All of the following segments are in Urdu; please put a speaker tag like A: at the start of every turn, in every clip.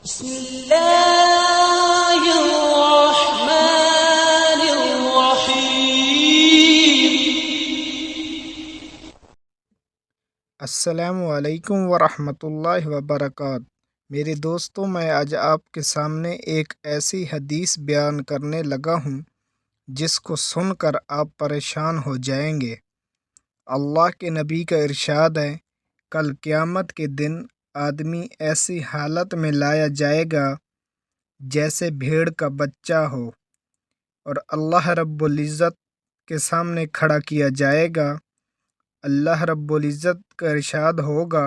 A: بسم الله الرحمن الرحيم.
B: السلام علیکم ورحمۃ اللہ وبرکاتہ۔ میرے دوستوں، میں آج آپ کے سامنے ایک ایسی حدیث بیان کرنے لگا ہوں جس کو سن کر آپ پریشان ہو جائیں گے۔ اللہ کے نبی کا ارشاد ہے، کل قیامت کے دن آدمی ایسی حالت میں لایا جائے گا جیسے بھیڑ کا بچہ ہو، اور اللہ رب العزت کے سامنے کھڑا کیا جائے گا۔ اللہ رب العزت کا ارشاد ہوگا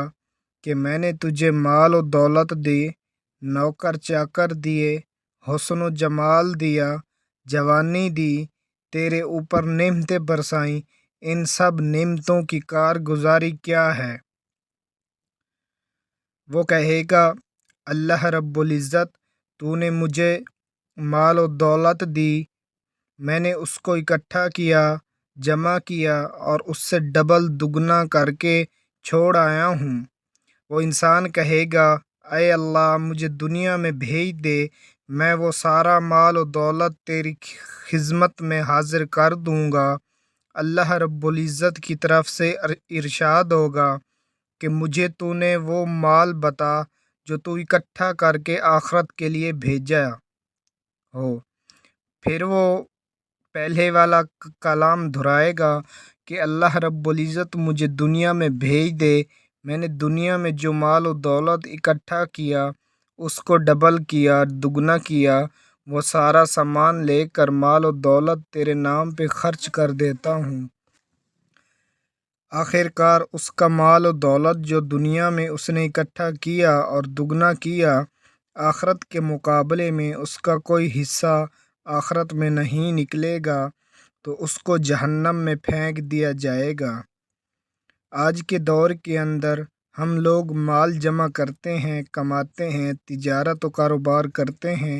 B: کہ میں نے تجھے مال و دولت دی، نوکر چاکر دیے، حسن و جمال دیا، جوانی دی، تیرے اوپر نعمتیں برسائیں، ان سب نعمتوں کی کارگزاری کیا ہے؟ وہ کہے گا، اللہ رب العزت، تو نے مجھے مال و دولت دی، میں نے اس کو اکٹھا کیا، جمع کیا اور اس سے ڈبل دگنا کر کے چھوڑ آیا ہوں۔ وہ انسان کہے گا، اے اللہ، مجھے دنیا میں بھیج دے، میں وہ سارا مال و دولت تیری خدمت میں حاضر کر دوں گا۔ اللہ رب العزت کی طرف سے ارشاد ہوگا کہ مجھے تو نے وہ مال بتا جو تو اکٹھا کر کے آخرت کے لیے بھیجا ہو۔ پھر وہ پہلے والا کلام دہرائے گا کہ اللہ رب العزت، مجھے دنیا میں بھیج دے، میں نے دنیا میں جو مال و دولت اکٹھا کیا اس کو ڈبل کیا، دگنا کیا، وہ سارا سامان لے کر مال و دولت تیرے نام پہ خرچ کر دیتا ہوں۔ آخر کار اس کا مال و دولت جو دنیا میں اس نے اکٹھا کیا اور دگنا کیا، آخرت کے مقابلے میں اس کا کوئی حصہ آخرت میں نہیں نکلے گا، تو اس کو جہنم میں پھینک دیا جائے گا۔ آج کے دور کے اندر ہم لوگ مال جمع کرتے ہیں، کماتے ہیں، تجارت و کاروبار کرتے ہیں،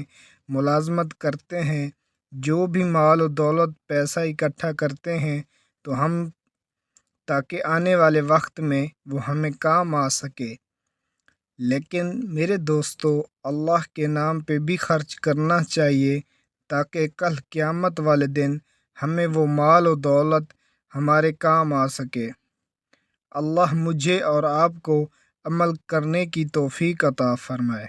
B: ملازمت کرتے ہیں، جو بھی مال و دولت پیسہ اکٹھا کرتے ہیں تو ہم تاکہ آنے والے وقت میں وہ ہمیں کام آ سکے۔ لیکن میرے دوستو، اللہ کے نام پہ بھی خرچ کرنا چاہیے تاکہ کل قیامت والے دن ہمیں وہ مال و دولت ہمارے کام آ سکے۔ اللہ مجھے اور آپ کو عمل کرنے کی توفیق عطا فرمائے۔